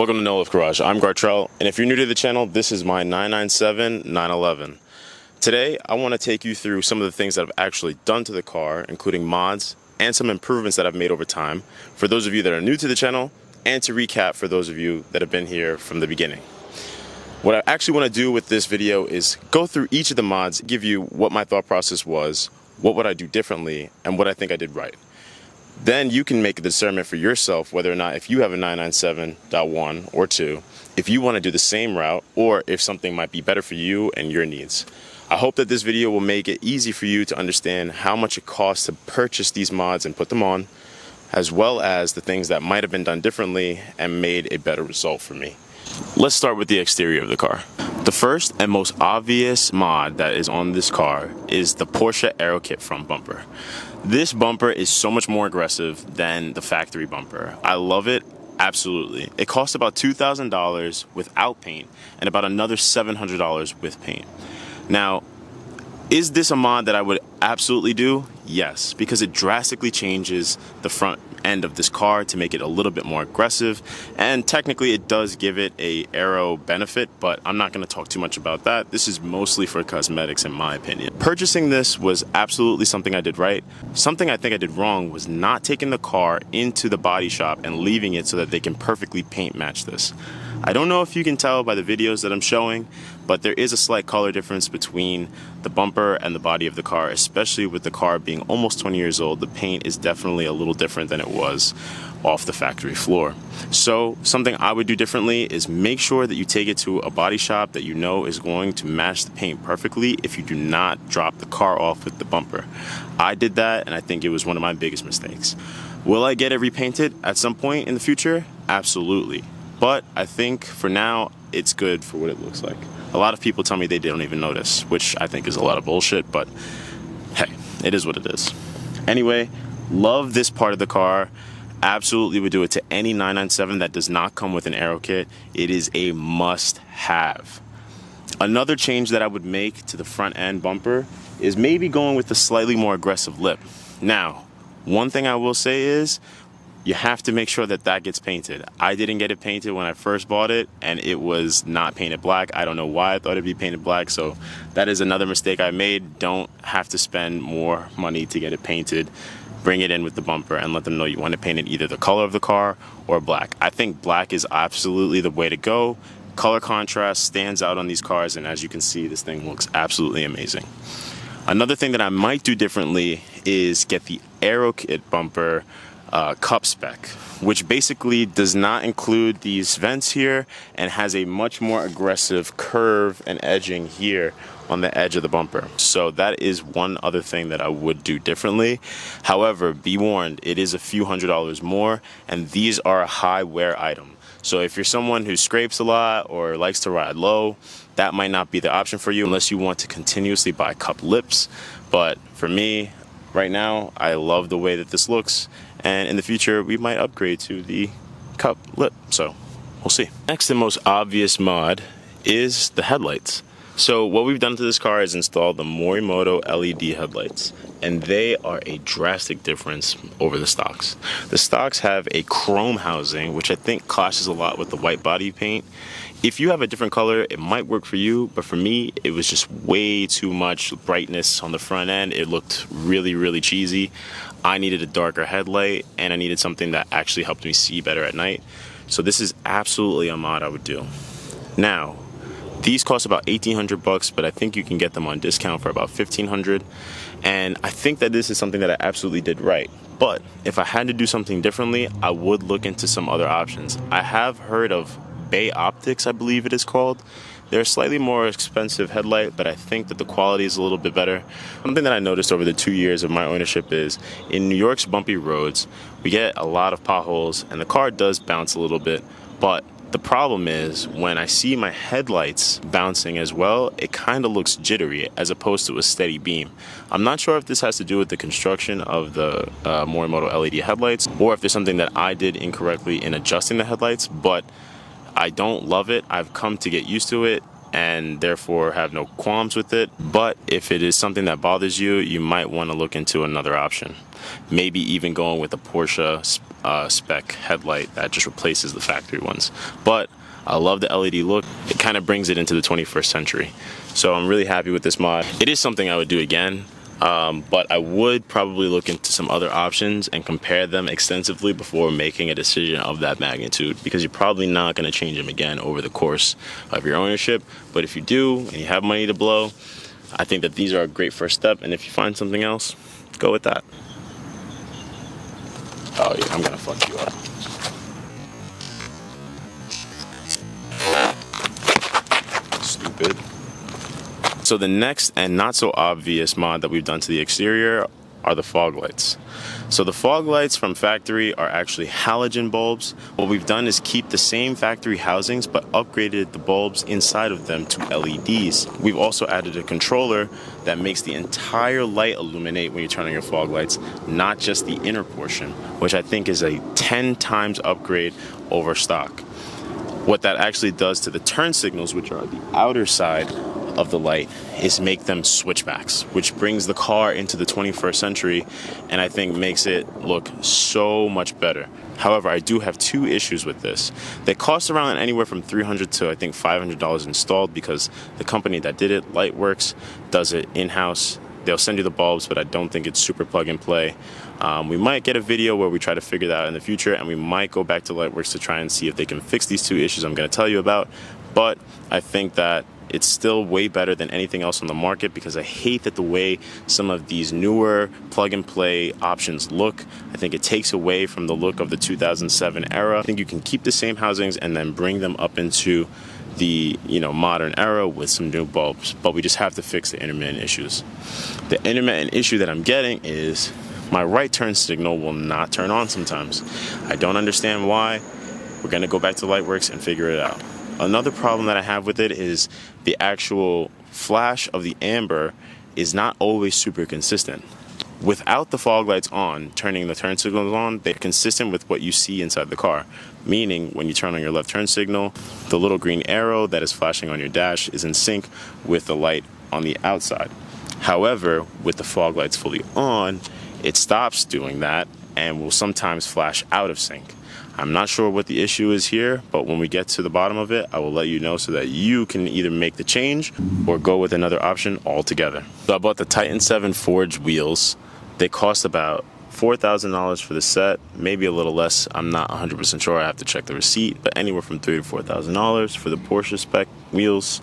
Welcome to No Lift Garage. I'm Gartrell, and if you're new to the channel, this is my 997 911. Today, I want to take you through some of the things that I've actually done to the car, including mods and some improvements that I've made over time, for those of you that are new to the channel, and to recap for those of you that have been here from the beginning. What I actually want to do with this video is go through each of the mods, give you what my thought process was, what would I do differently, and what I think I did right. Then you can make a discernment for yourself whether or not, if you have a 997.1 or 2, if you want to do the same route or if something might be better for you and your needs. I hope that this video will make it easy for you to understand how much it costs to purchase these mods and put them on, as well as the things that might have been done differently and made a better result for me. Let's start with the exterior of the car. The first and most obvious mod that is on this car is the Porsche Aero Kit front bumper. This bumper is so much more aggressive than the factory bumper. I love it, absolutely. It costs about $2,000 without paint and about another $700 with paint. Now, is this a mod that I would absolutely do? Yes, because it drastically changes the front end of this car to make it a little bit more aggressive, and technically it does give it a aero benefit, but I'm not going to talk too much about that. This is mostly for cosmetics in my opinion. Purchasing this was absolutely something I did right. Something I think I did wrong was not taking the car into the body shop and leaving it so that they can perfectly paint match this. I don't know if you can tell by the videos that I'm showing, but there is a slight color difference between the bumper and the body of the car, especially with the car being almost 20 years old. The paint is definitely a little different than it was off the factory floor. So something I would do differently is make sure that you take it to a body shop that you know is going to match the paint perfectly if you do not drop the car off with the bumper. I did that, and I think it was one of my biggest mistakes. Will I get it repainted at some point in the future? Absolutely. But I think for now, it's good for what it looks like. A lot of people tell me they don't even notice, which I think is a lot of bullshit, but hey, it is what it is. Anyway, love this part of the car. Absolutely would do it to any 997 that does not come with an aero kit. It is a must-have. Another change that I would make to the front end bumper is maybe going with a slightly more aggressive lip. Now, one thing I will say is, you have to make sure that that gets painted. I didn't get it painted when I first bought it, and it was not painted black. I don't know why I thought it'd be painted black, so that is another mistake I made. Don't have to spend more money to get it painted. Bring it in with the bumper and let them know you want to paint it either the color of the car or black. I think black is absolutely the way to go. Color contrast stands out on these cars, and as you can see, this thing looks absolutely amazing. Another thing that I might do differently is get the aero kit bumper cup spec, which basically does not include these vents here and has a much more aggressive curve and edging here on the edge of the bumper. So that is one other thing that I would do differently. However, be warned, it is a few $100s more, and these are a high wear item. So if you're someone who scrapes a lot or likes to ride low, that might not be the option for you unless you want to continuously buy cup lips. But for me, right now, I love the way that this looks, and in the future, we might upgrade to the cup lip, so we'll see. Next and most obvious mod is the headlights. So what we've done to this car is installed the Morimoto LED headlights, and they are a drastic difference over the stocks. The stocks have a chrome housing, which I think clashes a lot with the white body paint. If you have a different color, it might work for you, but for me, it was just way too much brightness on the front end. It looked really, really cheesy. I needed a darker headlight, and I needed something that actually helped me see better at night. So this is absolutely a mod I would do. Now, these cost about $1,800, but I think you can get them on discount for about $1,500. And I think that this is something that I absolutely did right. But if I had to do something differently, I would look into some other options. I have heard of Bay Optics, I believe it is called. They're a slightly more expensive headlight, but I think that the quality is a little bit better. Something that I noticed over the 2 years of my ownership is in New York's bumpy roads, we get a lot of potholes and the car does bounce a little bit. But the problem is when I see my headlights bouncing as well, it kind of looks jittery as opposed to a steady beam. I'm not sure if this has to do with the construction of the Morimoto LED headlights or if there's something that I did incorrectly in adjusting the headlights, but I don't love it. I've come to get used to it and therefore have no qualms with it. But if it is something that bothers you, you might want to look into another option. Maybe even going with a Porsche spec headlight that just replaces the factory ones. But I love the LED look. It kind of brings it into the 21st century. So I'm really happy with this mod. It is something I would do again, but I would probably look into some other options and compare them extensively before making a decision of that magnitude, because you're probably not going to change them again over the course of your ownership. But if you do and you have money to blow, I think that these are a great first step. And if you find something else, go with that. Oh yeah, I'm gonna fuck you up. Stupid. So the next and not so obvious mod that we've done to the exterior are the fog lights. So the fog lights from factory are actually halogen bulbs. What we've done is keep the same factory housings but upgraded the bulbs inside of them to LEDs. We've also added a controller that makes the entire light illuminate when you turn on your fog lights, not just the inner portion, which I think is a 10 times upgrade over stock. What that actually does to the turn signals, which are the outer side of the light, is make them switchbacks, which brings the car into the 21st century and I think makes it look so much better. However, I do have two issues with this. They cost around anywhere from $300 to I think $500 installed, because the company that did it, Lightworks, does it in-house. They'll send you the bulbs, but I don't think it's super plug and play. We might get a video where we try to figure that out in the future, and we might go back to Lightworks to try and see if they can fix these two issues I'm going to tell you about. But I think that it's still way better than anything else on the market, because I hate that the way some of these newer plug-and-play options look. I think it takes away from the look of the 2007 era. I think you can keep the same housings and then bring them up into the modern era with some new bulbs, but we just have to fix the intermittent issues. The intermittent issue that I'm getting is my right turn signal will not turn on sometimes. I don't understand why. We're going to go back to Lightworks and figure it out. Another problem that I have with it is the actual flash of the amber is not always super consistent. Without the fog lights on, turning the turn signals on, they're consistent with what you see inside the car. Meaning, when you turn on your left turn signal, the little green arrow that is flashing on your dash is in sync with the light on the outside. However, with the fog lights fully on, it stops doing that and will sometimes flash out of sync. I'm not sure what the issue is here, but when we get to the bottom of it, I will let you know so that you can either make the change or go with another option altogether. So I bought the Titan 7 forged wheels. They cost about $4,000 for the set, maybe a little less. I'm not 100% sure. I have to check the receipt, but anywhere from $3,000 to $4,000 for the Porsche spec wheels.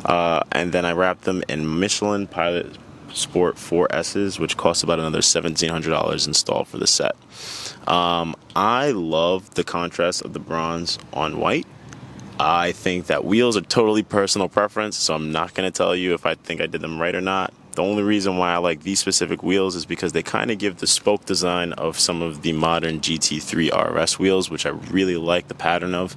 And then I wrapped them in Michelin Pilot Sport 4S's, which cost about another $1,700 installed for the set. I love the contrast of the bronze on white. I think that wheels are totally personal preference, so I'm not going to tell you if I think I did them right or not. The only reason why I like these specific wheels is because they kind of give the spoke design of some of the modern GT3 RS wheels, which I really like the pattern of,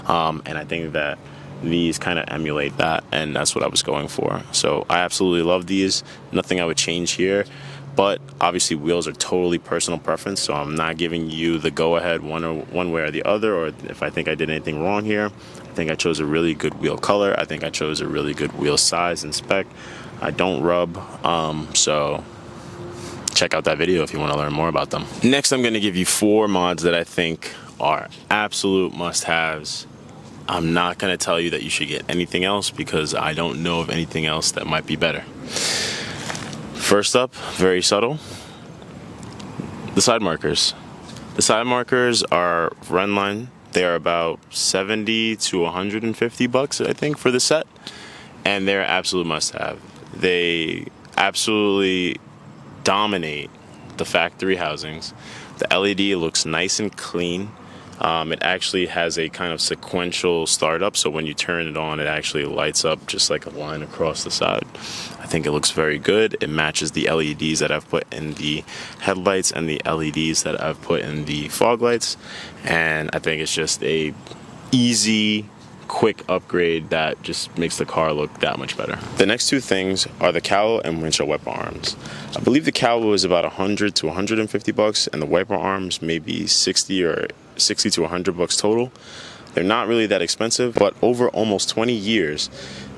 and I think that these kind of emulate that, and that's what I was going for. So I absolutely love these. Nothing I would change here, but obviously wheels are totally personal preference, so I'm not giving you the go-ahead one way or the other, or if I think I did anything wrong here. I think I chose a really good wheel color. I think I chose a really good wheel size and spec. I don't rub, so check out that video if you want to learn more about them. Next, I'm going to give you 4 mods that I think are absolute must-haves. I'm not going to tell you that you should get anything else, because I don't know of anything else that might be better. First up, very subtle, the side markers. The side markers are Renline. They are about $70 to $150, I think, for the set, and they're absolute must-have. They absolutely dominate the factory housings. The LED looks nice and clean. It actually has a kind of sequential startup, so when you turn it on, it actually lights up just like a line across the side. I think it looks very good. It matches the LEDs that I've put in the headlights and the LEDs that I've put in the fog lights, and I think it's just a easy, quick upgrade that just makes the car look that much better. The next 2 things are the cowl and windshield wiper arms. I believe the cowl is about $100 to $150, and the wiper arms maybe $60 to $100 total. They're not really that expensive, but over almost 20 years,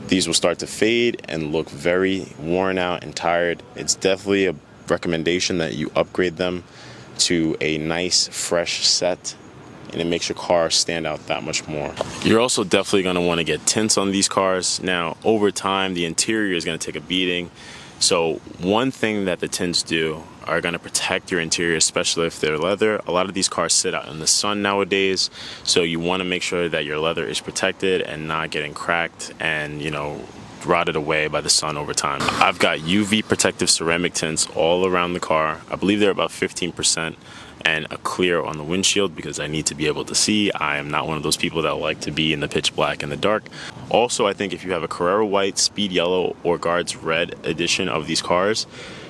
these will start to fade and look very worn out and tired. It's definitely a recommendation that you upgrade them to a nice fresh set, and it makes your car stand out that much more. You're also definitely going to want to get tints on these cars. Now, over time, the interior is going to take a beating. So one thing that the tints do are going to protect your interior, especially if they're leather. A lot of these cars sit out in the sun nowadays, so you want to make sure that your leather is protected and not getting cracked and, rotted away by the sun over time. I've got UV protective ceramic tints all around the car. I believe they're about 15%, and a clear on the windshield because I need to be able to see. I am not one of those people that like to be in the pitch black in the dark. Also, I think if you have a Carrera White, Speed Yellow, or Guards Red edition of these cars,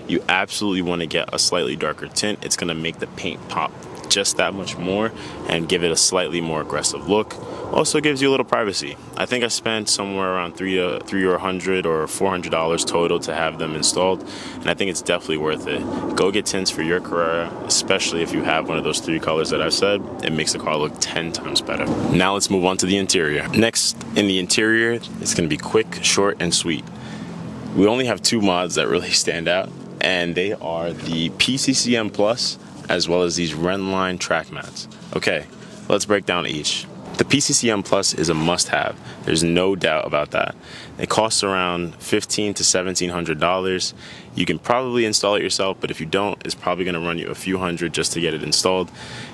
you absolutely want to get a slightly darker tint. It's going to make the paint pop just that much more and give it a slightly more aggressive look. Also gives you a little privacy. I think I spent somewhere around $300 or $400 total to have them installed, and I think it's definitely worth it. Go get tints for your Carrera, especially if you have one of those 3 colors that I've said. It makes the car look 10 times better. Now let's move on to the interior. Next, in the interior, it's going to be quick, short, and sweet. We only have 2 mods that really stand out, and they are the PCCM Plus as well as these Headlight track mats. Okay, let's break down each. The PCCM Plus is a must-have. There's no doubt about that. It costs around $1,500 to $1,700. You can probably install it yourself, but if you don't, it's probably going to run you a few hundred just to get it installed.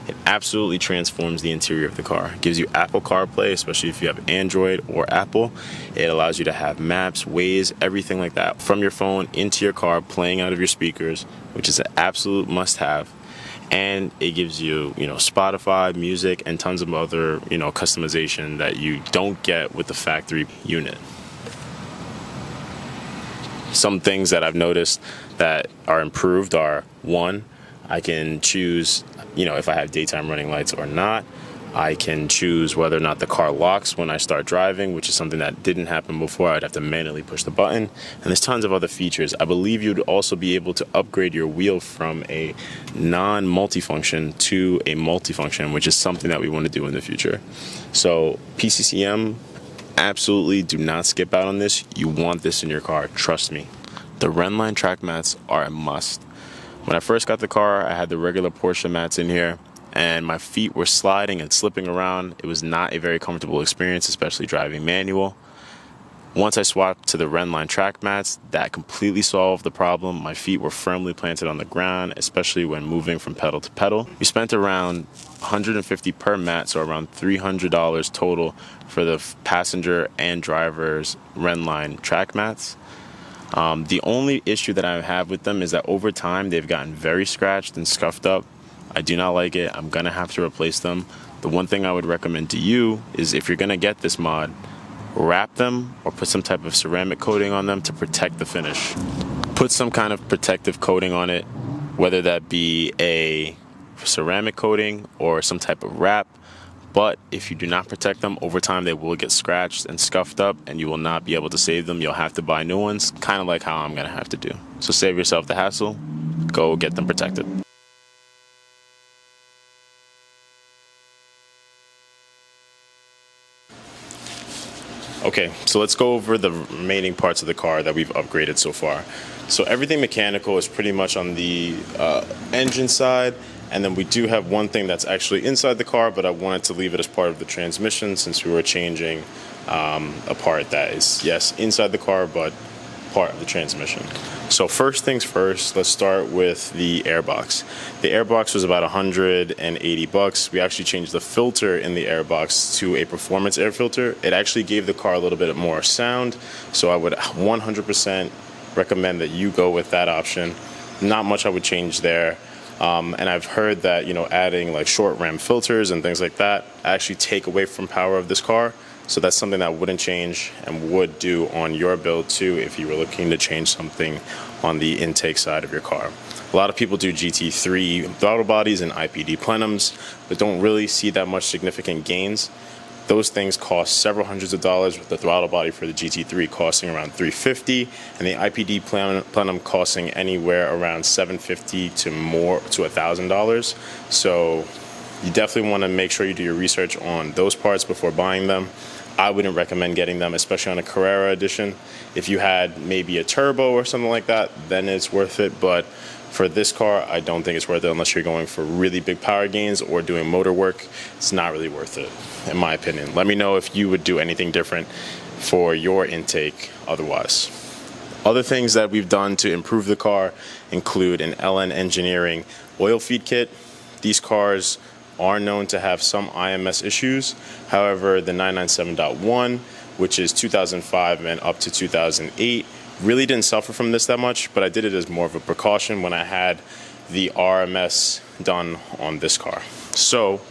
It absolutely transforms the interior of the car. It gives you Apple CarPlay, especially if you have Android or Apple. It allows you to have maps, Waze, everything like that from your phone into your car, playing out of your speakers, which is an absolute must-have. And it gives you, Spotify, music, and tons of other, customization that you don't get with the factory unit. Some things that I've noticed that are improved are, 1, I can choose, if I have daytime running lights or not. I can choose whether or not the car locks when I start driving, which is something that didn't happen before. I'd have to manually push the button. And there's tons of other features. I believe you'd also be able to upgrade your wheel from a non-multifunction to a multifunction, which is something that we want to do in the future. So PCCM, absolutely do not skip out on this. You want this in your car, trust me. The Headlight track mats are a must. When I first got the car, I had the regular Porsche mats in here, and my feet were sliding and slipping around. It was not a very comfortable experience, especially driving manual. Once I swapped to the Headlight track mats, that completely solved the problem. My feet were firmly planted on the ground, especially when moving from pedal to pedal. We spent around $150 per mat, so around $300 total for the passenger and driver's Headlight track mats. The only issue that I have with them is that over time they've gotten very scratched and scuffed up. I do not like it. I'm going to have to replace them. The one thing I would recommend to you is if you're going to get this mod, wrap them or put some type of ceramic coating on them to protect the finish. Put some kind of protective coating on it, whether that be a ceramic coating or some type of wrap. But if you do not protect them, over time they will get scratched and scuffed up and you will not be able to save them. You'll have to buy new ones, kind of like how I'm going to have to do. So save yourself the hassle. Go get them protected. Okay, so let's go over the remaining parts of the car that we've upgraded so far. So everything mechanical is pretty much on the engine side, and then we do have one thing that's actually inside the car, but I wanted to leave it as part of the transmission since we were changing a part that is, yes, inside the car, but part of the transmission. So first things first, let's start with the airbox. The airbox was about $180. We actually changed the filter in the airbox to a performance air filter. It actually gave the car a little bit more sound, so I would 100% recommend that you go with that option. Not much I would change there. And I've heard that, adding like short ram filters and things like that actually take away from power of this car. So that's something that wouldn't change and would do on your build too if you were looking to change something on the intake side of your car. A lot of people do GT3 throttle bodies and IPD plenums, but don't really see that much significant gains. Those things cost several hundreds of dollars, with the throttle body for the GT3 costing around $350 and the IPD plenum costing anywhere around $750 to $1,000. So you definitely want to make sure you do your research on those parts before buying them. I wouldn't recommend getting them, especially on a Carrera edition. If you had maybe a turbo or something like that, then it's worth it. But For this car, I don't think it's worth it unless you're going for really big power gains or doing motor work. It's not really worth it, in my opinion. Let me know if you would do anything different for your intake otherwise. Other things that we've done to improve the car include an LN Engineering oil feed kit. These cars are known to have some IMS issues. However, the 997.1, which is 2005 and up to 2008, really didn't suffer from this that much, but I did it as more of a precaution when I had the RMS done on this car. So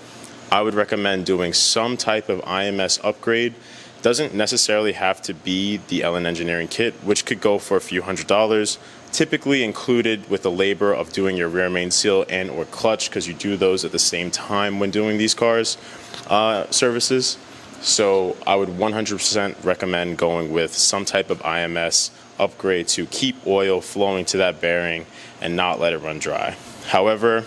I would recommend doing some type of IMS upgrade. Doesn't necessarily have to be the LN Engineering kit, which could go for a few $100s, typically included with the labor of doing your rear main seal and or clutch, because you do those at the same time when doing these cars services. So I would 100% recommend going with some type of IMS upgrade to keep oil flowing to that bearing and not let it run dry. However,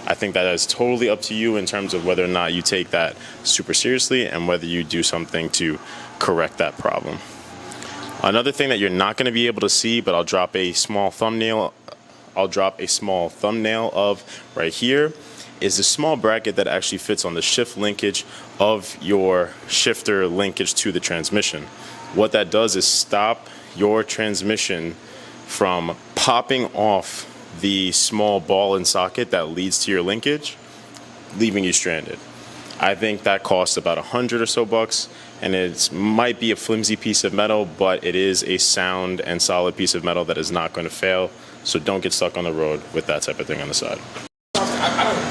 I think that is totally up to you in terms of whether or not you take that super seriously and whether you do something to correct that problem. Another thing that you're not going to be able to see, but I'll drop a small thumbnail of right here, is the small bracket that actually fits on the shift linkage of your shifter linkage to the transmission. What that does is stop your transmission from popping off the small ball and socket that leads to your linkage, leaving you stranded. I think that costs about $100 or so bucks, and it might be a flimsy piece of metal, but it is a sound and solid piece of metal that is not going to fail. So don't get stuck on the road with that type of thing on the side.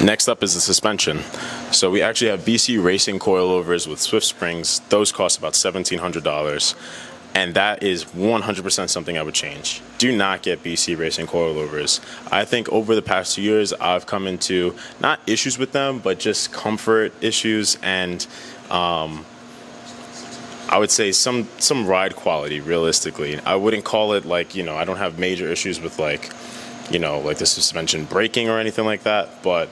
Next up is the suspension. So we actually have BC Racing coilovers with Swift springs. Those cost about $1,700. And that is 100% something I would change. Do not get BC Racing coilovers. I think over the past 2 years, I've come into not issues with them, but just comfort issues and I would say some ride quality, realistically. I wouldn't call it like, I don't have major issues with like the suspension braking or anything like that, but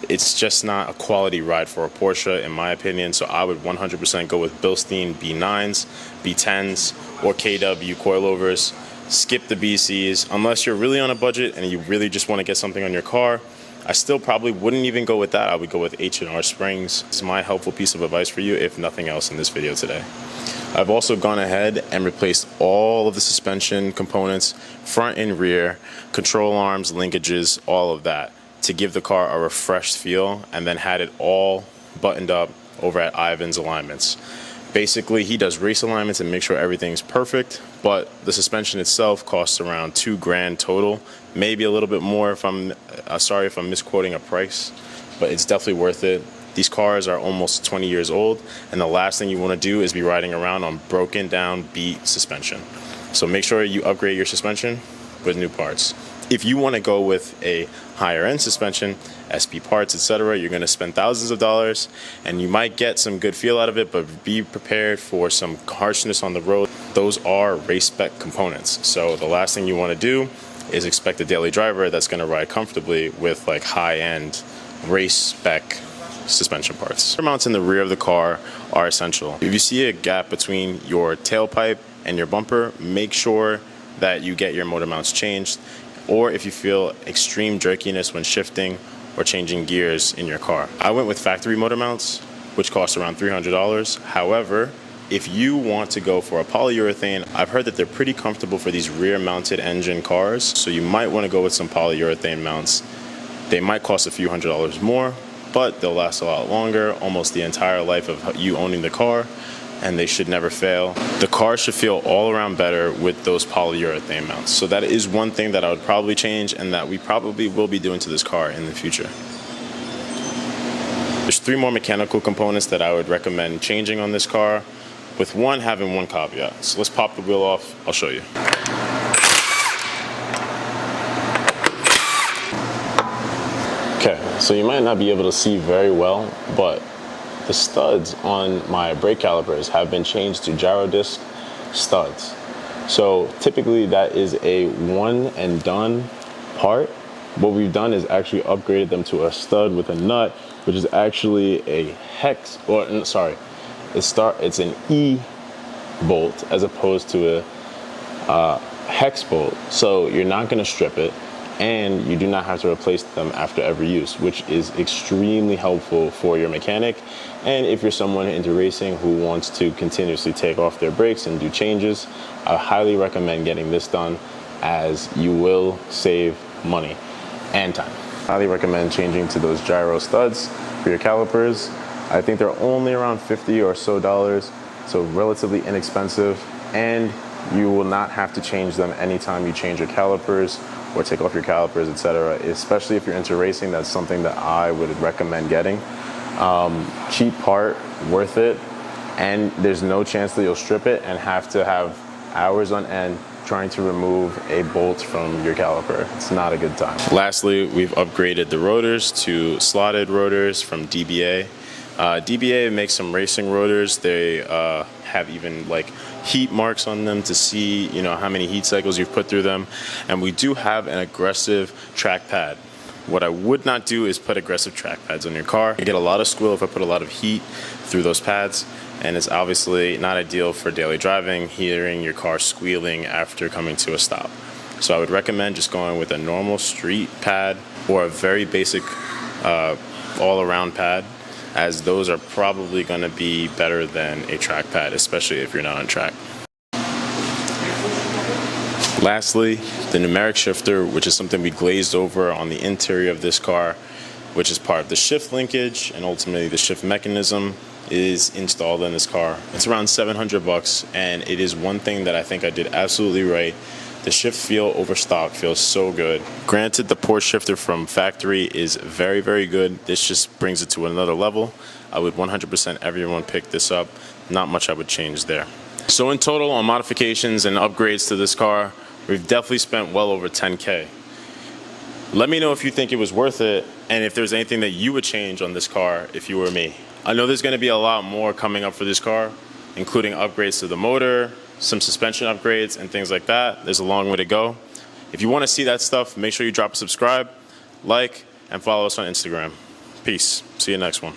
it's just not a quality ride for a Porsche, in my opinion. So I would 100% go with Bilstein B9s, B10s, or KW coilovers. Skip the BCs unless you're really on a budget and you really just want to get something on your car. I still probably wouldn't even go with that. I would go with H&R springs. It's my helpful piece of advice for you, if nothing else, in this video today. I've also gone ahead and replaced all of the suspension components, front and rear, control arms, linkages, all of that, to give the car a refreshed feel, and then had it all buttoned up over at Ivan's Alignments. Basically, he does race alignments and make sure everything's perfect, but the suspension itself costs around $2,000 total, maybe a little bit more if I'm sorry if I'm misquoting a price, but it's definitely worth it. These cars are almost 20 years old, and the last thing you want to do is be riding around on broken down, beat suspension. So make sure you upgrade your suspension with new parts. If you want to go with a higher end suspension, SP parts, etc., you're going to spend thousands of dollars, and you might get some good feel out of it, but be prepared for some harshness on the road. Those are race spec components. So the last thing you want to do is expect a daily driver that's going to ride comfortably with like high end race spec suspension parts. Mounts in the rear of the car are essential. If you see a gap between your tailpipe and your bumper, make sure that you get your motor mounts changed, or if you feel extreme jerkiness when shifting or changing gears in your car. I went with factory motor mounts, which cost around $300. However, if you want to go for a polyurethane, I've heard that they're pretty comfortable for these rear mounted engine cars, so you might want to go with some polyurethane mounts. They might cost a few $100s more, but they'll last a lot longer, almost the entire life of you owning the car, and they should never fail. The car should feel all around better with those polyurethane mounts. So that is one thing that I would probably change, and that we probably will be doing to this car in the future. There's 3 more mechanical components that I would recommend changing on this car, with one having one caveat. So let's pop the wheel off, I'll show you. Okay, so you might not be able to see very well, but the studs on my brake calipers have been changed to gyro disc studs. So typically that is a one and done part. What we've done is actually upgraded them to a stud with a nut, which is actually a hex, or sorry, it's an E bolt as opposed to a hex bolt. So you're not gonna strip it. and you do not have to replace them after every use, which is extremely helpful for your mechanic. And if you're someone into racing who wants to continuously take off their brakes and do changes, I highly recommend getting this done, as you will save money and time. Highly recommend changing to those gyro studs for your calipers. I think they're only around $50 or so relatively inexpensive, and you will not have to change them anytime you change your calipers or take off your calipers, etc. Especially if you're into racing, that's something that I would recommend getting. Cheap part, worth it, and there's no chance that you'll strip it and have to have hours on end trying to remove a bolt from your caliper. It's not a good time. Lastly, we've upgraded the rotors to slotted rotors from DBA. DBA makes some racing rotors. They have even like heat marks on them to see, how many heat cycles you've put through them. And we do have an aggressive track pad. What I would not do is put aggressive track pads on your car. You get a lot of squeal if I put a lot of heat through those pads, and it's obviously not ideal for daily driving, hearing your car squealing after coming to a stop. So I would recommend just going with a normal street pad or a very basic all-around pad, as those are probably going to be better than a track pad, especially if you're not on track. Lastly, the numeric shifter, which is something we glazed over on the interior of this car, which is part of the shift linkage and ultimately the shift mechanism, is installed in this car. It's around $700, and it is one thing that I think I did absolutely right. The shift feel over stock feels so good. Granted, the Porsche shifter from factory is very, very good. This just brings it to another level. I would 100% everyone pick this up. Not much I would change there. So in total, on modifications and upgrades to this car, we've definitely spent well over $10K. Let me know if you think it was worth it, and if there's anything that you would change on this car if you were me. I know there's going to be a lot more coming up for this car, including upgrades to the motor, some suspension upgrades, and things like that. There's a long way to go. If you want to see that stuff, make sure you drop a subscribe, like, and follow us on Instagram. Peace. See you next one.